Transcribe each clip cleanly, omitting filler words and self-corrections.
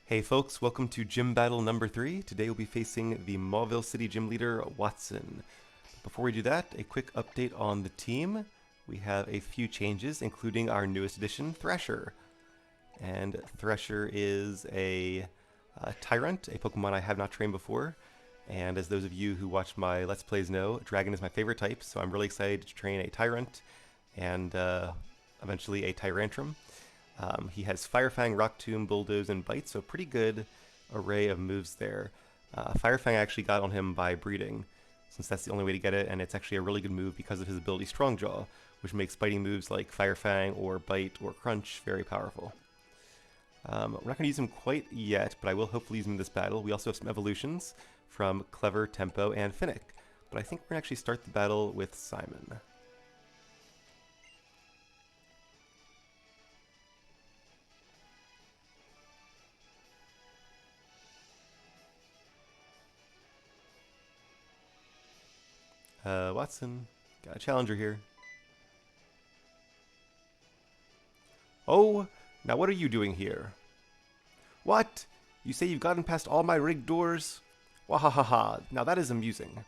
Hey folks, welcome to gym battle number 3. Today we'll be facing the Mauville City gym leader, Wattson. Before we do that, a quick update on the team. We have a few changes, including our newest addition, Thresher. And Thresher is a Tyrant, a Pokemon I have not trained before. And as those of you who watch my Let's Plays know, Dragon is my favorite type, so I'm really excited to train a Tyrant and eventually a Tyrantrum. He has Fire Fang, Rock Tomb, Bulldoze, and Bite, so pretty good array of moves there. Fire Fang I actually got on him by breeding, since that's the only way to get it, and it's actually a really good move because of his ability Strong Jaw, which makes biting moves like Fire Fang or Bite or Crunch very powerful. We're not going to use him quite yet, but I will hopefully use him in this battle. We also have some evolutions from Clever, Tempo, and Finnick, but I think we're going to actually start the battle with Simon. Wattson, got a challenger here. Oh, now what are you doing here? What? You say you've gotten past all my rigged doors? Wahahaha, now that is amusing.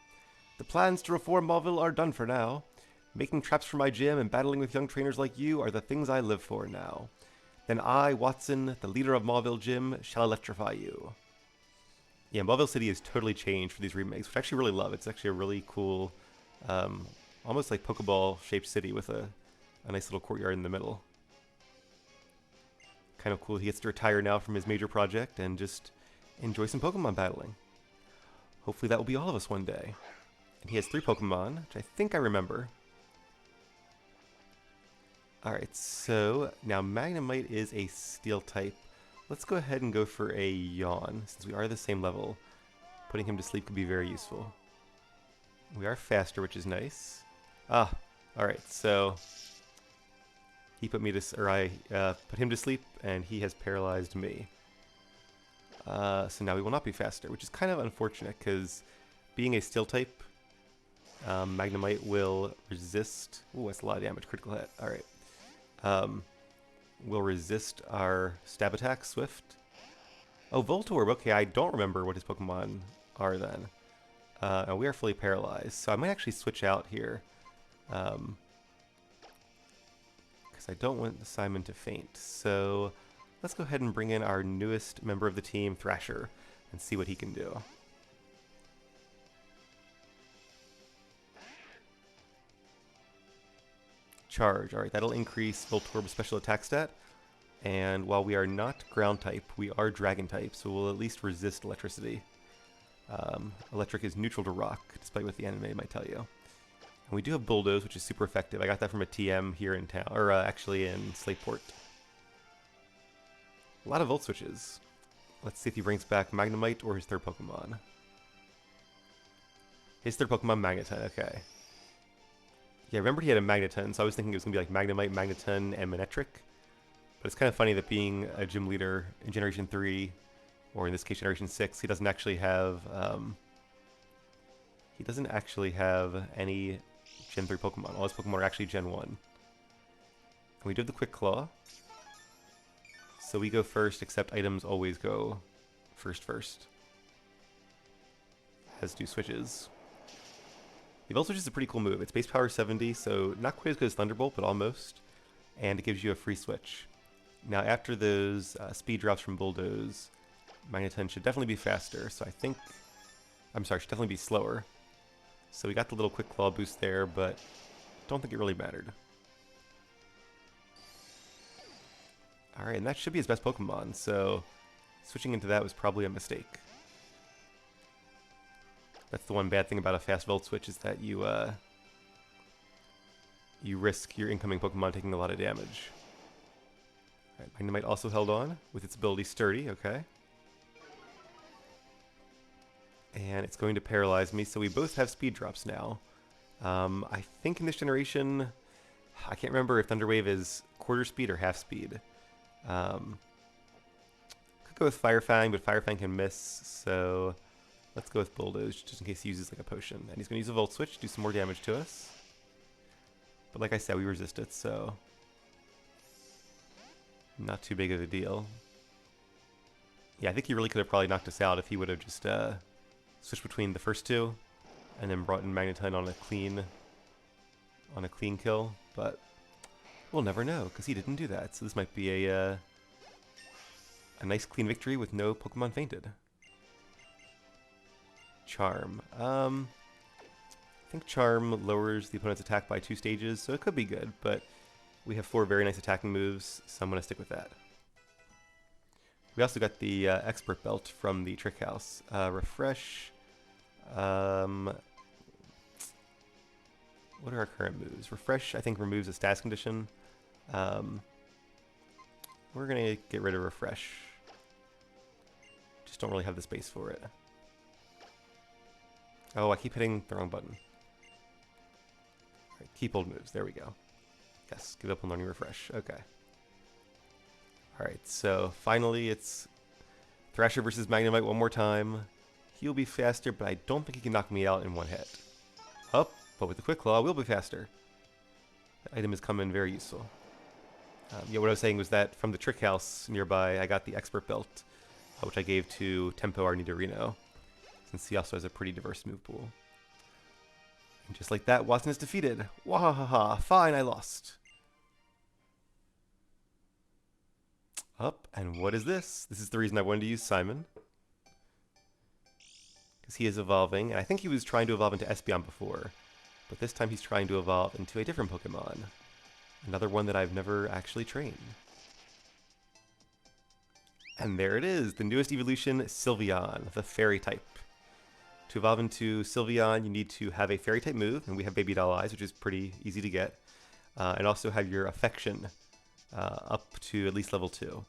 The plans to reform Mauville are done for now. Making traps for my gym and battling with young trainers like you are the things I live for now. Then I, Wattson, the leader of Mauville Gym, shall electrify you. Yeah, Mauville City has totally changed for these remakes, which I actually really love. It's actually a really cool, almost like Pokeball-shaped city with a nice little courtyard in the middle. Kind of cool. He gets to retire now from his major project and just enjoy some Pokemon battling. Hopefully that will be all of us one day. And he has 3 Pokemon, which I think I remember. Alright, so now Magnemite is a Steel type. Let's go ahead and go for a Yawn, since we are the same level. Putting him to sleep could be very useful. We are faster, which is nice. Alright, so he put me to, or I put him to sleep, and he has paralyzed me. So now we will not be faster, which is kind of unfortunate, because being a Steel type, Magnemite will resist. Ooh, that's a lot of damage, critical hit. Alright. Will resist our stab attack, Swift. Oh, Voltorb, okay, I don't remember what his Pokemon are then. And we are fully paralyzed, so I might actually switch out here. Because I don't want Simon to faint. So let's go ahead and bring in our newest member of the team, Thrasher, and see what he can do. Charge. Alright, that'll increase Voltorb's special attack stat. And while we are not ground type, we are dragon type, so we'll at least resist electricity. Electric is neutral to rock, despite what the anime might tell you. And we do have Bulldoze, which is super effective. I got that from a TM here in town, or actually in Slateport. A lot of Volt Switches. Let's see if he brings back Magnemite or his third Pokemon. His third Pokemon, Magneton, okay. Yeah, remember he had a Magneton, so I was thinking it was going to be like Magnemite, Magneton, and Manectric. But it's kind of funny that being a gym leader in Generation 3, or in this case Generation 6, he doesn't actually have any Gen 3 Pokemon. All his Pokemon are actually Gen 1. And we do have the Quick Claw. So we go first, except items always go first. As do switches. The Volt Switch is a pretty cool move. It's base power 70, so not quite as good as Thunderbolt, but almost. And it gives you a free switch. Now after those speed drops from Bulldoze, Magneton should definitely be faster, so I think... I'm sorry, should definitely be slower. So we got the little Quick Claw boost there, but don't think it really mattered. Alright, and that should be his best Pokemon, so switching into that was probably a mistake. That's the one bad thing about a fast Volt Switch, is that you risk your incoming Pokemon taking a lot of damage. Alright, Magnemite also held on with its ability Sturdy, okay. And it's going to paralyze me, so we both have speed drops now. I think in this generation, I can't remember if Thunder Wave is quarter speed or half speed. Could go with Fire Fang, but Fire Fang can miss, so let's go with Bulldoze, just in case he uses like a potion. And he's going to use a Volt Switch, do some more damage to us. But like I said, we resist it, so not too big of a deal. Yeah, I think he really could have probably knocked us out if he would have just switched between the first two and then brought in Magneton on a clean kill, but we'll never know because he didn't do that. So this might be a nice clean victory with no Pokemon fainted. Charm. I think Charm lowers the opponent's attack by 2 stages, so it could be good, but we have 4 very nice attacking moves, so I'm going to stick with that. We also got the Expert Belt from the Trick House. Refresh. What are our current moves? Refresh, I think, removes a status condition. We're going to get rid of Refresh. Just don't really have the space for it. Oh, I keep hitting the wrong button. Right, keep old moves. There we go. Yes, give up on learning Refresh. Okay. Alright, so finally it's Thrasher versus Magnemite one more time. He'll be faster, but I don't think he can knock me out in one hit. Up, but with the Quick Claw, we'll be faster. That item has come in very useful. Yeah, what I was saying was that from the Trick House nearby, I got the Expert Belt, which I gave to Tempo our Nidorino, since he also has a pretty diverse move pool. And just like that, Wattson is defeated. Wahahaha, fine, I lost. Up, and what is this? This is the reason I wanted to use Simon. Because he is evolving, and I think he was trying to evolve into Espeon before. But this time he's trying to evolve into a different Pokemon. Another one that I've never actually trained. And there it is, the newest evolution, Sylveon, the Fairy type. To evolve into Sylveon, you need to have a Fairy type move, and we have Baby Doll Eyes, which is pretty easy to get. And also have your Affection up to at least level 2.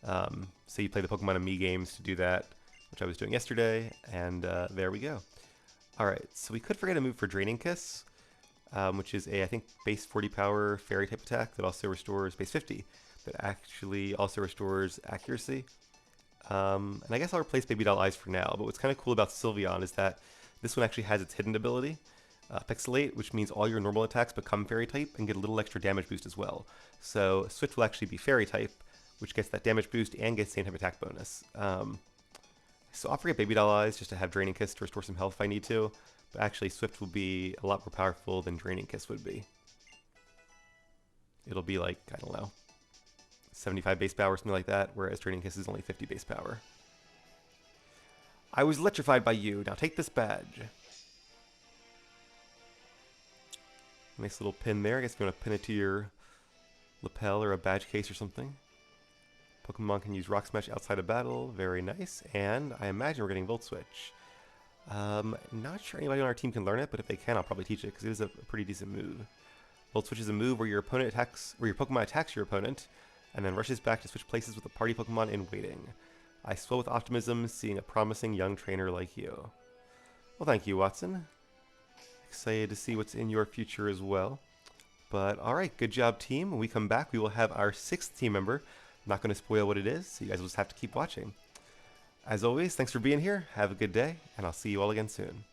So you play the Pokemon Me games to do that, which I was doing yesterday, and there we go. Alright, so we could forget a move for Draining Kiss, which is a, I think, base 40 power Fairy type attack that also restores base 50, that actually also restores accuracy. And I guess I'll replace Baby Doll Eyes for now, but what's kind of cool about Sylveon is that this one actually has its hidden ability, Pixelate, which means all your normal attacks become Fairy type and get a little extra damage boost as well. So Switch will actually be Fairy type, which gets that damage boost and gets same type attack bonus. So I'll forget Baby Doll Eyes just to have Draining Kiss to restore some health if I need to, but actually Swift will be a lot more powerful than Draining Kiss would be. It'll be like, I don't know, 75 base power or something like that, whereas Draining Kiss is only 50 base power. I was electrified by you, now take this badge. Nice little pin there. I guess if you want to pin it to your lapel or a badge case or something. Pokemon can use Rock Smash outside of battle. Very nice. And I imagine we're getting Volt Switch. Not sure anybody on our team can learn it, but if they can, I'll probably teach it because it is a pretty decent move. Volt Switch is a move where your Pokemon attacks your opponent and then rushes back to switch places with a party Pokemon in waiting. I swell with optimism seeing a promising young trainer like you. Well, thank you, Wattson. Excited to see what's in your future as well. But alright, good job, team. When we come back, we will have our 6th team member. I'm not going to spoil what it is, so you guys will just have to keep watching. As always, thanks for being here. Have a good day, and I'll see you all again soon.